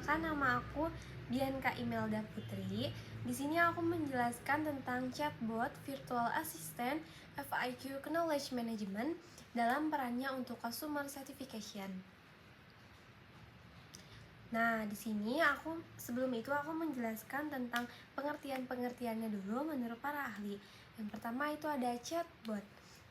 perkenalkan, nama aku Bianca Imelda Putri. Di sini aku menjelaskan tentang chatbot virtual assistant FIQ Knowledge Management dalam perannya untuk customer satisfaction. Nah, di sini sebelum itu aku menjelaskan tentang pengertian-pengertiannya dulu menurut para ahli. Yang pertama itu ada chatbot.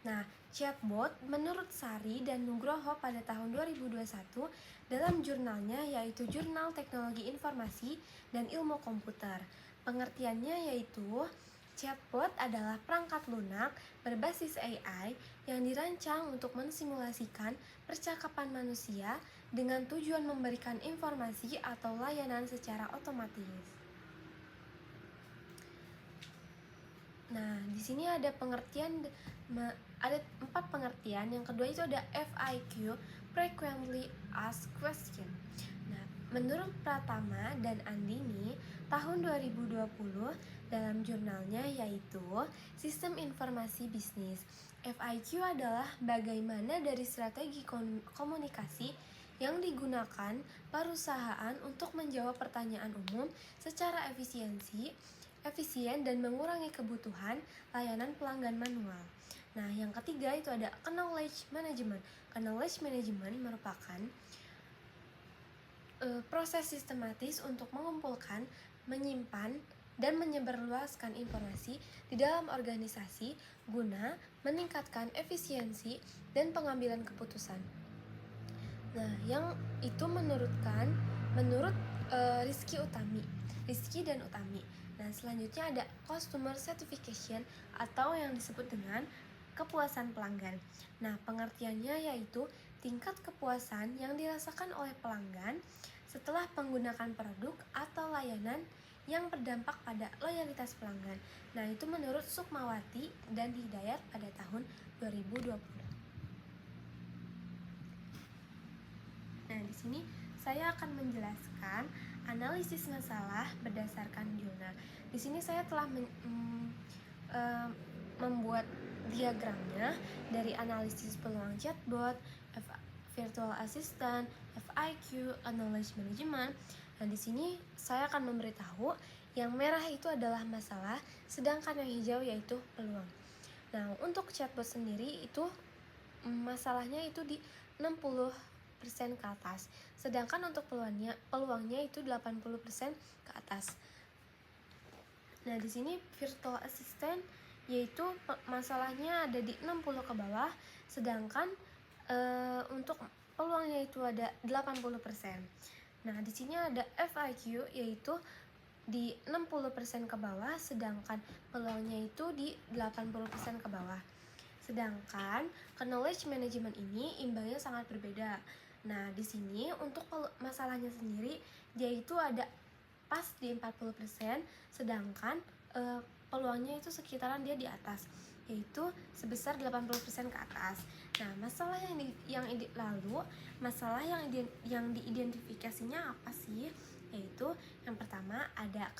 Nah, chatbot menurut Sari dan Nugroho pada tahun 2021 dalam jurnalnya yaitu Jurnal Teknologi Informasi dan Ilmu Komputer. Pengertiannya yaitu chatbot adalah perangkat lunak berbasis AI yang dirancang untuk mensimulasikan percakapan manusia dengan tujuan memberikan informasi atau layanan secara otomatis. Nah, di sini ada ada 4 pengertian. Yang kedua itu ada FIQ, Frequently Asked Question. Nah, menurut Pratama dan Andini, tahun 2020 dalam jurnalnya yaitu Sistem Informasi Bisnis. FIQ adalah bagaimana dari strategi komunikasi yang digunakan perusahaan untuk menjawab pertanyaan umum secara efisien dan mengurangi kebutuhan layanan pelanggan manual. Nah, yang ketiga itu ada knowledge management. Knowledge management merupakan proses sistematis untuk mengumpulkan, menyimpan, dan menyebarluaskan informasi di dalam organisasi guna meningkatkan efisiensi dan pengambilan keputusan. Nah, yang itu menurut Rizky dan Utami. Nah, selanjutnya ada customer satisfaction atau yang disebut dengan kepuasan pelanggan. Nah, pengertiannya yaitu tingkat kepuasan yang dirasakan oleh pelanggan setelah menggunakan produk atau layanan yang berdampak pada loyalitas pelanggan. Nah, itu menurut Sukmawati dan Hidayat pada tahun 2020. Nah, di sini saya akan menjelaskan analisis masalah berdasarkan jurnal. Di sini saya telah membuat diagramnya dari analisis peluang chatbot, virtual assistant, FIQ, knowledge management. Nah, di sini saya akan memberitahu yang merah itu adalah masalah, sedangkan yang hijau yaitu peluang. Nah, untuk chatbot sendiri itu masalahnya itu di 60% ke atas, sedangkan untuk peluangnya itu 80% ke atas. Nah, di sini virtual assistant yaitu masalahnya ada di 60 ke bawah, sedangkan untuk peluangnya itu ada 80%. Nah, di sini ada FIQ yaitu di 60% ke bawah, sedangkan peluangnya itu di 80% ke bawah. Sedangkan knowledge management ini imbangnya sangat berbeda. Nah, di sini untuk masalahnya sendiri dia itu ada pas di 40%, sedangkan peluangnya itu sekitaran dia di atas, yaitu sebesar 80% ke atas. Nah, masalah yang diidentifikasinya apa sih? Yaitu yang pertama ada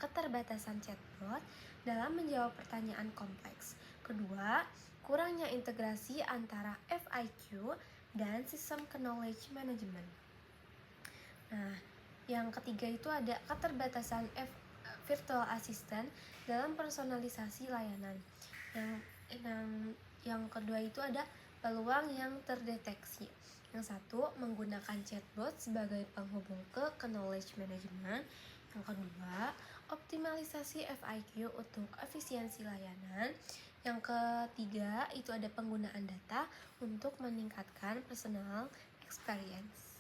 keterbatasan chatbot dalam menjawab pertanyaan kompleks. Kedua, kurangnya integrasi antara FIQ dan sistem knowledge management. Nah, yang ketiga itu ada keterbatasan virtual assistant dalam personalisasi layanan. Yang kedua itu ada peluang yang terdeteksi. Yang satu, menggunakan chatbot sebagai penghubung ke knowledge management. Yang kedua, optimalisasi FIQ untuk efisiensi layanan. Yang ketiga, itu ada penggunaan data untuk meningkatkan personal experience.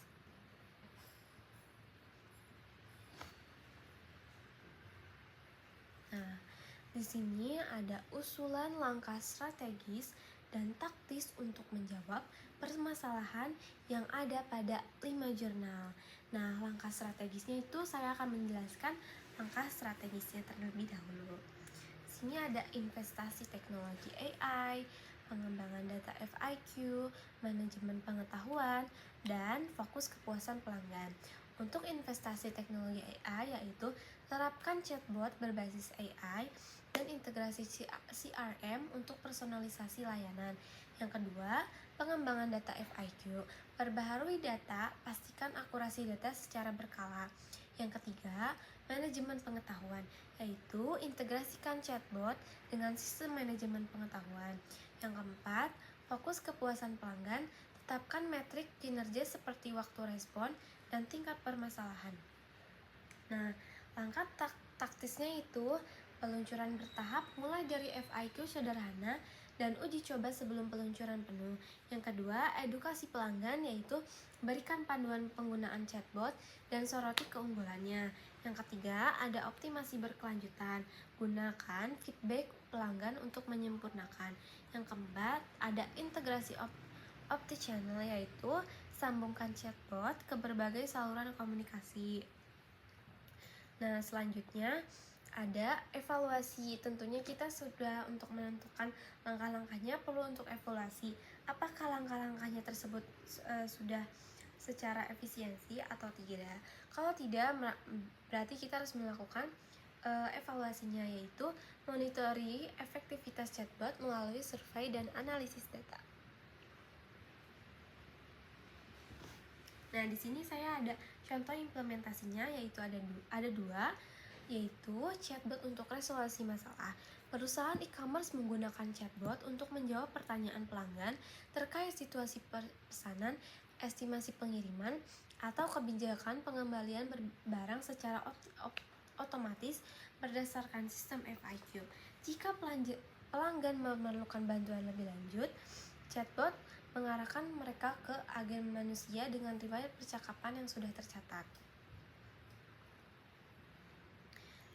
Nah, di sini ada usulan langkah strategis dan taktis untuk menjawab permasalahan yang ada pada 5 jurnal. Nah, langkah strategisnya itu saya akan menjelaskan langkah strategisnya terlebih dahulu. Di sini ada investasi teknologi AI, pengembangan data FIQ, manajemen pengetahuan, dan fokus kepuasan pelanggan. Untuk investasi teknologi AI yaitu terapkan chatbot berbasis AI dan integrasi CRM untuk personalisasi layanan. Yang kedua, pengembangan data FIQ. Perbaharui data, pastikan akurasi data secara berkala. Yang ketiga, manajemen pengetahuan, yaitu integrasikan chatbot dengan sistem manajemen pengetahuan. Yang keempat, fokus kepuasan pelanggan, tetapkan metrik kinerja seperti waktu respon dan tingkat permasalahan. Nah, langkah taktisnya itu peluncuran bertahap mulai dari FIQ sederhana dan uji coba sebelum peluncuran penuh. Yang kedua, edukasi pelanggan, yaitu berikan panduan penggunaan chatbot dan soroti keunggulannya. Yang ketiga, ada optimasi berkelanjutan. Gunakan feedback pelanggan untuk menyempurnakan. Yang keempat, ada integrasi omnichannel, yaitu sambungkan chatbot ke berbagai saluran komunikasi. Nah, selanjutnya ada evaluasi. Tentunya kita sudah untuk menentukan langkah-langkahnya perlu untuk evaluasi. Apakah langkah-langkahnya tersebut sudah secara efisiensi atau tidak? Kalau tidak, berarti kita harus melakukan evaluasinya, yaitu monitori efektivitas chatbot melalui survei dan analisis data. Nah, di sini saya ada contoh implementasinya, yaitu ada dua, yaitu chatbot untuk resolusi masalah. Perusahaan e-commerce menggunakan chatbot untuk menjawab pertanyaan pelanggan terkait situasi pesanan, estimasi pengiriman, atau kebijakan pengembalian barang secara otomatis berdasarkan sistem FIQ. Jika pelanggan memerlukan bantuan lebih lanjut, chatbot mengarahkan mereka ke agen manusia dengan riwayat percakapan yang sudah tercatat.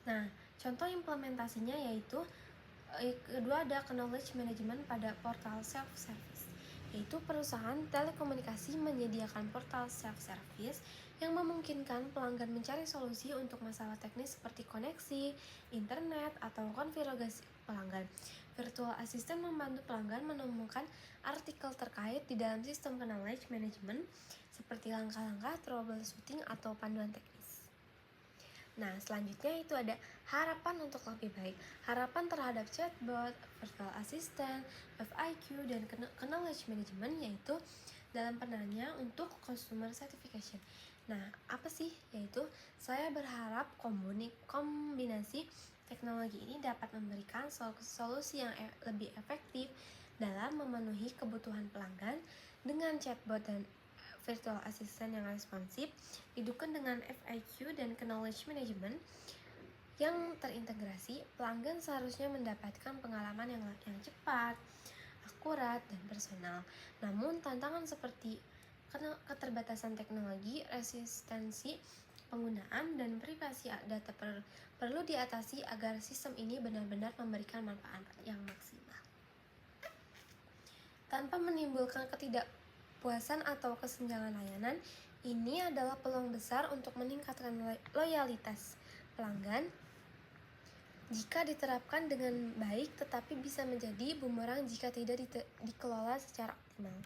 Nah, contoh implementasinya yaitu kedua ada knowledge management pada portal self-service, yaitu perusahaan telekomunikasi menyediakan portal self-service yang memungkinkan pelanggan mencari solusi untuk masalah teknis seperti koneksi, internet, atau konfigurasi pelanggan. Virtual Assistant membantu pelanggan menemukan artikel terkait di dalam sistem knowledge management seperti langkah-langkah troubleshooting atau panduan teknis. Nah, selanjutnya itu ada harapan untuk lebih baik. Harapan terhadap chatbot, virtual assistant, FIQ, dan knowledge management, yaitu dalam penanya untuk customer satisfaction. Nah, apa sih? Yaitu saya berharap kombinasi teknologi ini dapat memberikan solusi yang lebih efektif dalam memenuhi kebutuhan pelanggan dengan chatbot dan virtual assistant yang responsif, didukung dengan FIQ dan knowledge management yang terintegrasi. Pelanggan seharusnya mendapatkan pengalaman yang cepat, akurat, dan personal. Namun tantangan seperti keterbatasan teknologi, resistensi penggunaan, dan privasi data perlu diatasi agar sistem ini benar-benar memberikan manfaat yang maksimal tanpa menimbulkan ketidakpuasan atau kesenjangan layanan. Ini adalah peluang besar untuk meningkatkan loyalitas pelanggan jika diterapkan dengan baik, tetapi bisa menjadi bumerang jika tidak dikelola secara optimal.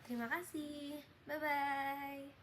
Terima kasih. Bye-bye.